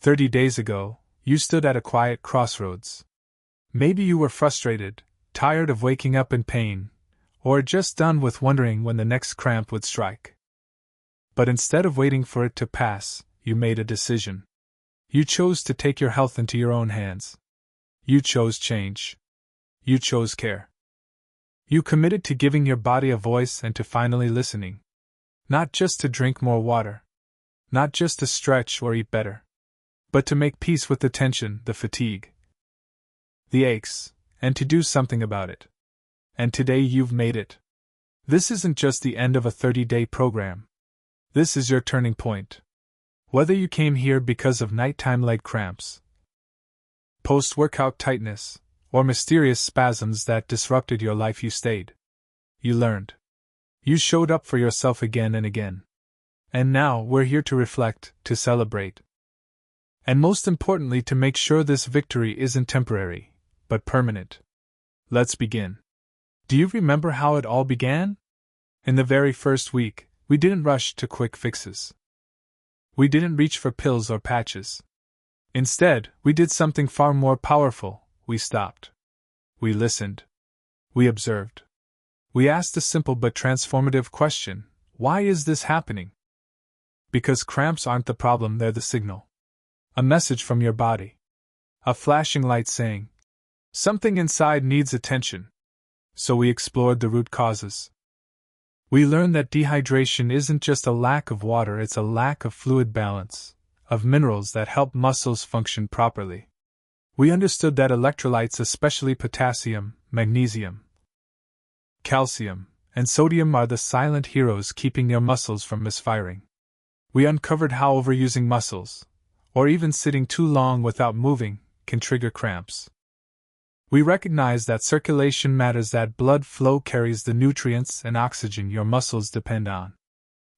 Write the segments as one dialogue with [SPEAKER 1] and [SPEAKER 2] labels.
[SPEAKER 1] 30 days ago, you stood at a quiet crossroads. Maybe you were frustrated, tired of waking up in pain, or just done with wondering when the next cramp would strike. But instead of waiting for it to pass, you made a decision. You chose to take your health into your own hands. You chose change. You chose care. You committed to giving your body a voice and to finally listening. Not just to drink more water. Not just to stretch or eat better. But to make peace with the tension, the fatigue, the aches, and to do something about it. And today you've made it. This isn't just the end of a 30-day program. This is your turning point. Whether you came here because of nighttime leg cramps, post-workout tightness, or mysterious spasms that disrupted your life, you stayed. You learned. You showed up for yourself again and again. And now we're here to reflect, to celebrate. And most importantly, to make sure this victory isn't temporary, but permanent. Let's begin. Do you remember how it all began? In the very first week, we didn't rush to quick fixes. We didn't reach for pills or patches. Instead, we did something far more powerful. We stopped. We listened. We observed. We asked a simple but transformative question: why is this happening? Because cramps aren't the problem, they're the signal. A message from your body. A flashing light saying, something inside needs attention. So we explored the root causes. We learned that dehydration isn't just a lack of water, it's a lack of fluid balance, of minerals that help muscles function properly. We understood that electrolytes, especially potassium, magnesium, calcium, and sodium, are the silent heroes keeping your muscles from misfiring. We uncovered how overusing muscles, or even sitting too long without moving, can trigger cramps. We recognize that circulation matters, that blood flow carries the nutrients and oxygen your muscles depend on.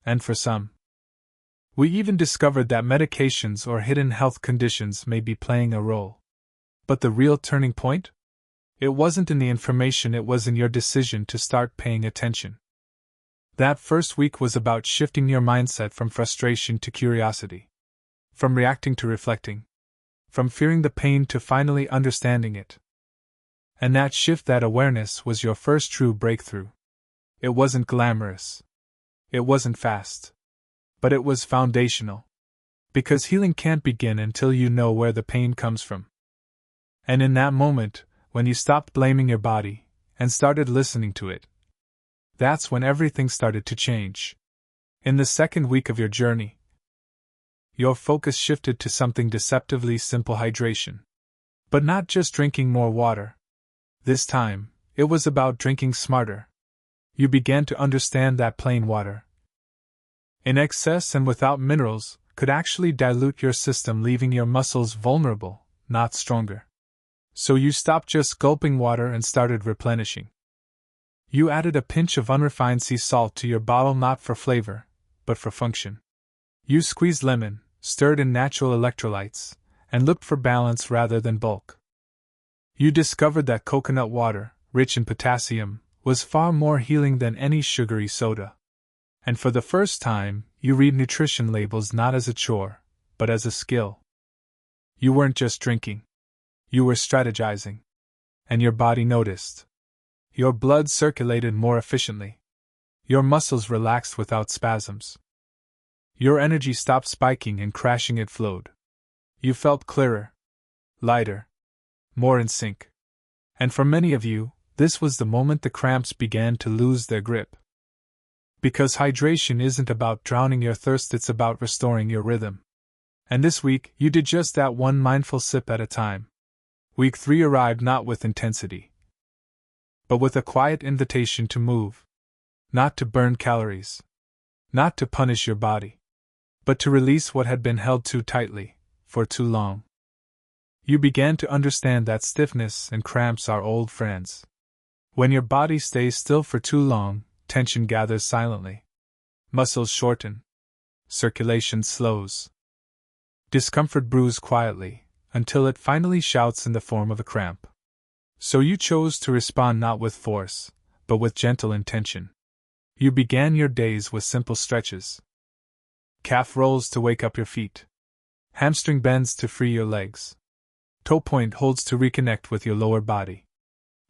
[SPEAKER 1] And for some, we even discovered that medications or hidden health conditions may be playing a role. But the real turning point? It wasn't in the information, it was in your decision to start paying attention. That first week was about shifting your mindset from frustration to curiosity. From reacting to reflecting. From fearing the pain to finally understanding it. And that shift, that awareness, was your first true breakthrough. It wasn't glamorous. It wasn't fast. But it was foundational. Because healing can't begin until you know where the pain comes from. And in that moment, when you stopped blaming your body and started listening to it, that's when everything started to change. In the second week of your journey, your focus shifted to something deceptively simple: hydration. But not just drinking more water. This time, it was about drinking smarter. You began to understand that plain water, in excess and without minerals, could actually dilute your system, leaving your muscles vulnerable, not stronger. So you stopped just gulping water and started replenishing. You added a pinch of unrefined sea salt to your bottle, not for flavor, but for function. You squeezed lemon, stirred in natural electrolytes, and looked for balance rather than bulk. You discovered that coconut water, rich in potassium, was far more healing than any sugary soda. And for the first time, you read nutrition labels not as a chore, but as a skill. You weren't just drinking. You were strategizing. And your body noticed. Your blood circulated more efficiently. Your muscles relaxed without spasms. Your energy stopped spiking and crashing, it flowed. You felt clearer, lighter, more in sync. And for many of you, this was the moment the cramps began to lose their grip. Because hydration isn't about drowning your thirst, it's about restoring your rhythm. And this week, you did just that, one mindful sip at a time. Week 3 arrived not with intensity, but with a quiet invitation to move. Not to burn calories. Not to punish your body. But to release what had been held too tightly, for too long. You began to understand that stiffness and cramps are old friends. When your body stays still for too long, tension gathers silently. Muscles shorten. Circulation slows. Discomfort brews quietly, until it finally shouts in the form of a cramp. So you chose to respond not with force, but with gentle intention. You began your days with simple stretches. Calf rolls to wake up your feet. Hamstring bends to free your legs. Toe point holds to reconnect with your lower body.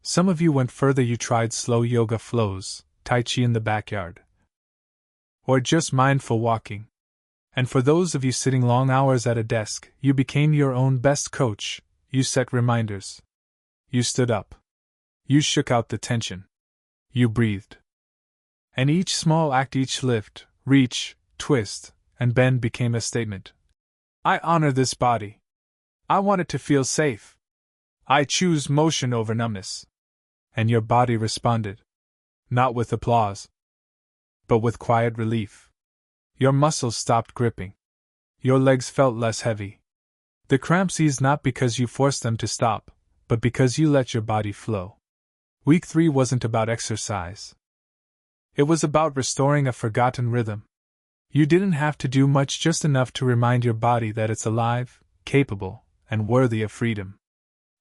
[SPEAKER 1] Some of you went further, you tried slow yoga flows, tai chi in the backyard, or just mindful walking. And for those of you sitting long hours at a desk, you became your own best coach. You set reminders. You stood up. You shook out the tension. You breathed. And each small act, each lift, reach, twist, and bend became a statement. I honor this body. I want it to feel safe. I choose motion over numbness. And your body responded. Not with applause, but with quiet relief. Your muscles stopped gripping. Your legs felt less heavy. The cramps eased not because you forced them to stop, but because you let your body flow. Week 3 wasn't about exercise. It was about restoring a forgotten rhythm. You didn't have to do much, just enough to remind your body that it's alive, capable, and worthy of freedom.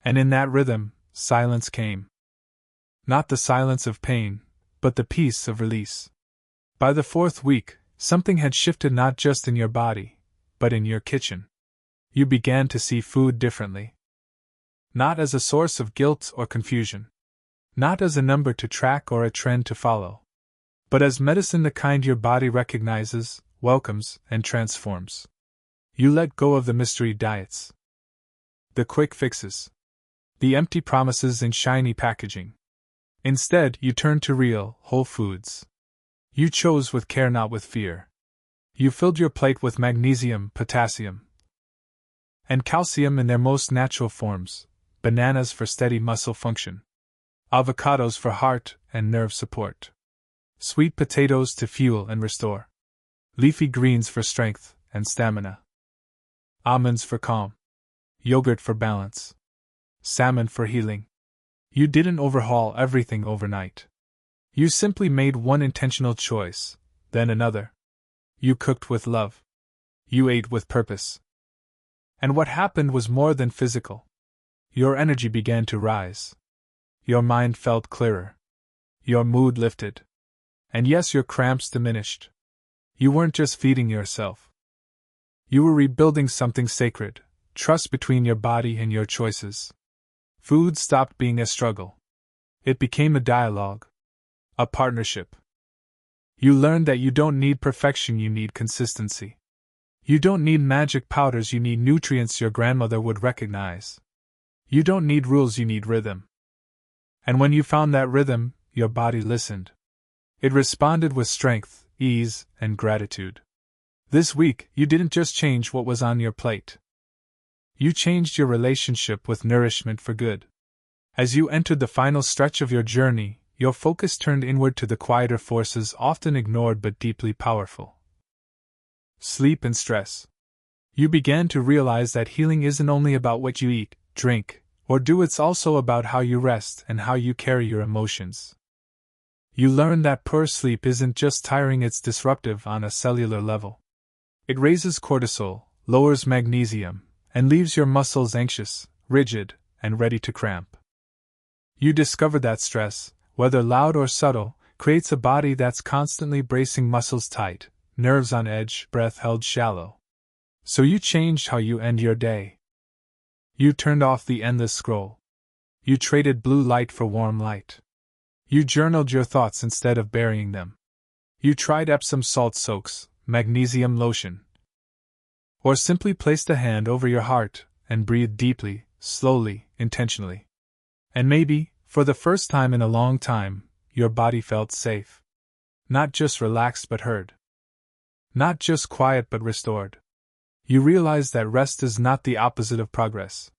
[SPEAKER 1] And in that rhythm, silence came. Not the silence of pain, but the peace of release. By the 4th week, something had shifted, not just in your body, but in your kitchen. You began to see food differently. Not as a source of guilt or confusion. Not as a number to track or a trend to follow. But as medicine, the kind your body recognizes, welcomes, and transforms. You let go of the mystery diets. The quick fixes. The empty promises in shiny packaging. Instead, you turned to real, whole foods. You chose with care, not with fear. You filled your plate with magnesium, potassium, and calcium in their most natural forms, bananas for steady muscle function, avocados for heart and nerve support, sweet potatoes to fuel and restore, leafy greens for strength and stamina, almonds for calm, yogurt for balance, salmon for healing. You didn't overhaul everything overnight. You simply made one intentional choice, then another. You cooked with love. You ate with purpose. And what happened was more than physical. Your energy began to rise. Your mind felt clearer. Your mood lifted. And yes, your cramps diminished. You weren't just feeding yourself. You were rebuilding something sacred, trust between your body and your choices. Food stopped being a struggle. It became a dialogue. A partnership. You learned that you don't need perfection, you need consistency. You don't need magic powders, you need nutrients your grandmother would recognize. You don't need rules, you need rhythm. And when you found that rhythm, your body listened. It responded with strength, ease, and gratitude. This week, you didn't just change what was on your plate. You changed your relationship with nourishment for good. As you entered the final stretch of your journey, your focus turned inward to the quieter forces often ignored but deeply powerful. Sleep and stress. You began to realize that healing isn't only about what you eat, drink, or do, it's also about how you rest and how you carry your emotions. You learned that poor sleep isn't just tiring, it's disruptive on a cellular level. It raises cortisol, lowers magnesium, and leaves your muscles anxious, rigid, and ready to cramp. You discovered that stress, whether loud or subtle, creates a body that's constantly bracing, muscles tight, nerves on edge, breath held shallow. So you changed how you end your day. You turned off the endless scroll. You traded blue light for warm light. You journaled your thoughts instead of burying them. You tried Epsom salt soaks, magnesium lotion, or simply placed a hand over your heart and breathed deeply, slowly, intentionally. And maybe, for the first time in a long time, your body felt safe. Not just relaxed but heard. Not just quiet but restored. You realized that rest is not the opposite of progress.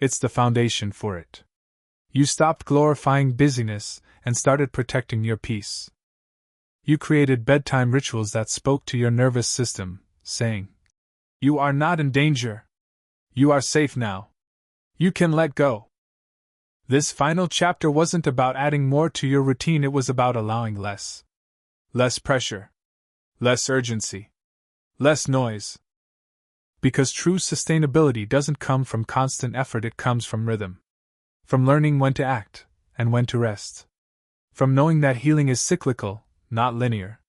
[SPEAKER 1] It's the foundation for it. You stopped glorifying busyness and started protecting your peace. You created bedtime rituals that spoke to your nervous system, saying, "You are not in danger. You are safe now. You can let go." This final chapter wasn't about adding more to your routine, it was about allowing less. Less pressure. Less urgency. Less noise. Because true sustainability doesn't come from constant effort, it comes from rhythm. From learning when to act, and when to rest. From knowing that healing is cyclical, not linear.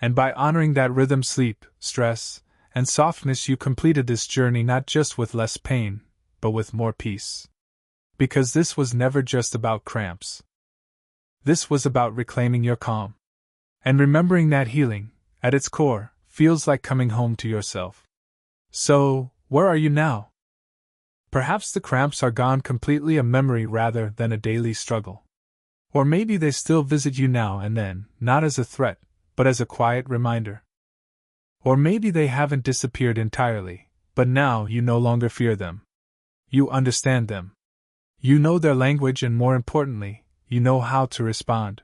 [SPEAKER 1] And by honoring that rhythm, sleep, stress, and softness. You completed this journey not just with less pain, but with more peace. Because this was never just about cramps. This was about reclaiming your calm. And remembering that healing, at its core, feels like coming home to yourself. So, where are you now? Perhaps the cramps are gone completely, a memory rather than a daily struggle. Or maybe they still visit you now and then, not as a threat, but as a quiet reminder. Or maybe they haven't disappeared entirely, but now you no longer fear them. You understand them. You know their language, and more importantly, you know how to respond.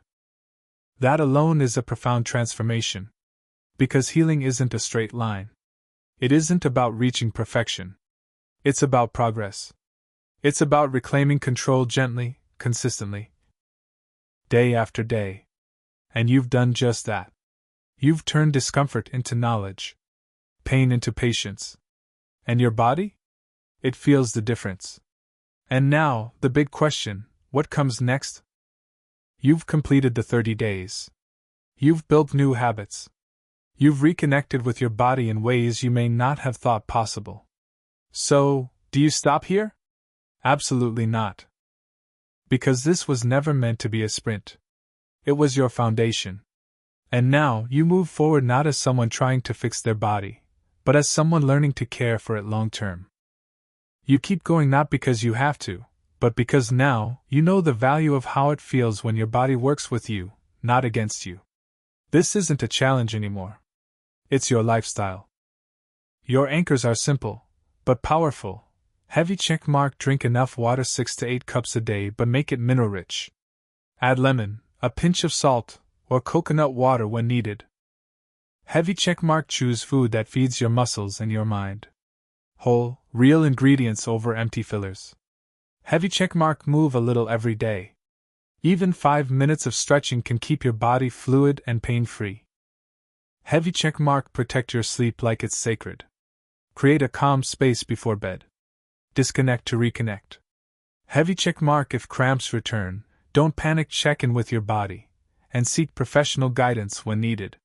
[SPEAKER 1] That alone is a profound transformation. Because healing isn't a straight line. It isn't about reaching perfection. It's about progress. It's about reclaiming control gently, consistently, day after day. And you've done just that. You've turned discomfort into knowledge, pain into patience. And your body? It feels the difference. And now, the big question, what comes next? You've completed the 30 days. You've built new habits. You've reconnected with your body in ways you may not have thought possible. So, do you stop here? Absolutely not. Because this was never meant to be a sprint. It was your foundation. And now, you move forward not as someone trying to fix their body, but as someone learning to care for it long term. You keep going not because you have to, but because now, you know the value of how it feels when your body works with you, not against you. This isn't a challenge anymore. It's your lifestyle. Your anchors are simple, but powerful. Heavy checkmark: drink enough water 6 to 8 cups a day, but make it mineral rich. Add lemon, a pinch of salt, or coconut water when needed. Heavy checkmark: choose food that feeds your muscles and your mind. Whole, real ingredients over empty fillers. Heavy checkmark: move a little every day. Even 5 minutes of stretching can keep your body fluid and pain-free. Heavy checkmark: protect your sleep like it's sacred. Create a calm space before bed. Disconnect to reconnect. Heavy checkmark: if cramps return, don't panic, check in with your body, and seek professional guidance when needed.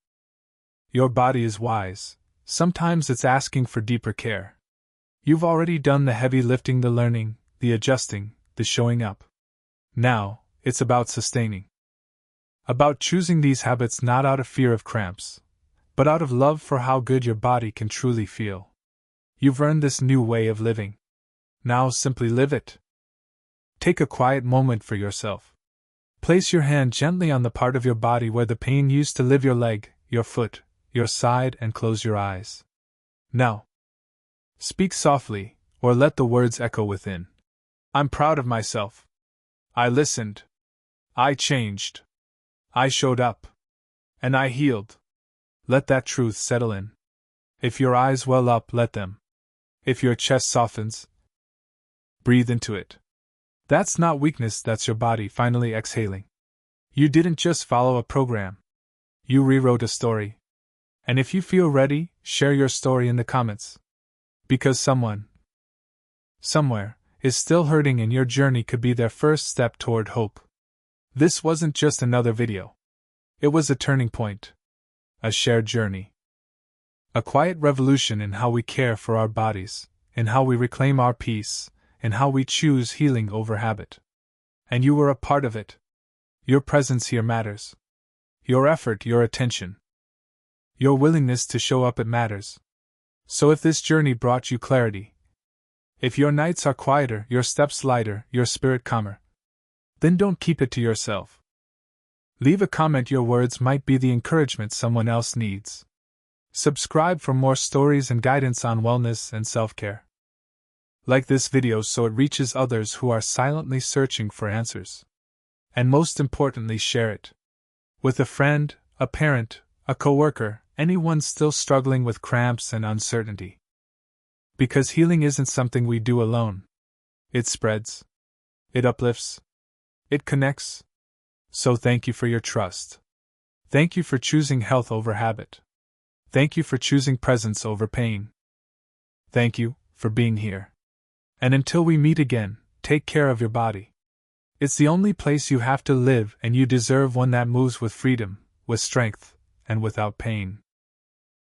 [SPEAKER 1] Your body is wise. Sometimes it's asking for deeper care. You've already done the heavy lifting, the learning, the adjusting, the showing up. Now, it's about sustaining. About choosing these habits not out of fear of cramps, but out of love for how good your body can truly feel. You've earned this new way of living. Now simply live it. Take a quiet moment for yourself. Place your hand gently on the part of your body where the pain used to live, your leg, your foot, your side, and close your eyes. Now, speak softly, or let the words echo within. I'm proud of myself. I listened. I changed. I showed up. And I healed. Let that truth settle in. If your eyes well up, let them. If your chest softens, breathe into it. That's not weakness, that's your body finally exhaling. You didn't just follow a program. You rewrote a story. And if you feel ready, share your story in the comments. Because someone, somewhere, is still hurting, and your journey could be their first step toward hope. This wasn't just another video. It was a turning point. A shared journey. A quiet revolution in how we care for our bodies, in how we reclaim our peace, in how we choose healing over habit. And you were a part of it. Your presence here matters. Your effort, your attention. Your willingness to show up, it matters. So if this journey brought you clarity, if your nights are quieter, your steps lighter, your spirit calmer, then don't keep it to yourself. Leave a comment. Your words might be the encouragement someone else needs. Subscribe for more stories and guidance on wellness and self-care. Like this video so it reaches others who are silently searching for answers. And most importantly, share it with a friend, a parent, a coworker, anyone still struggling with cramps and uncertainty. Because healing isn't something we do alone. It spreads. It uplifts. It connects. So thank you for your trust. Thank you for choosing health over habit. Thank you for choosing presence over pain. Thank you for being here. And until we meet again, take care of your body. It's the only place you have to live, and you deserve one that moves with freedom, with strength, and without pain.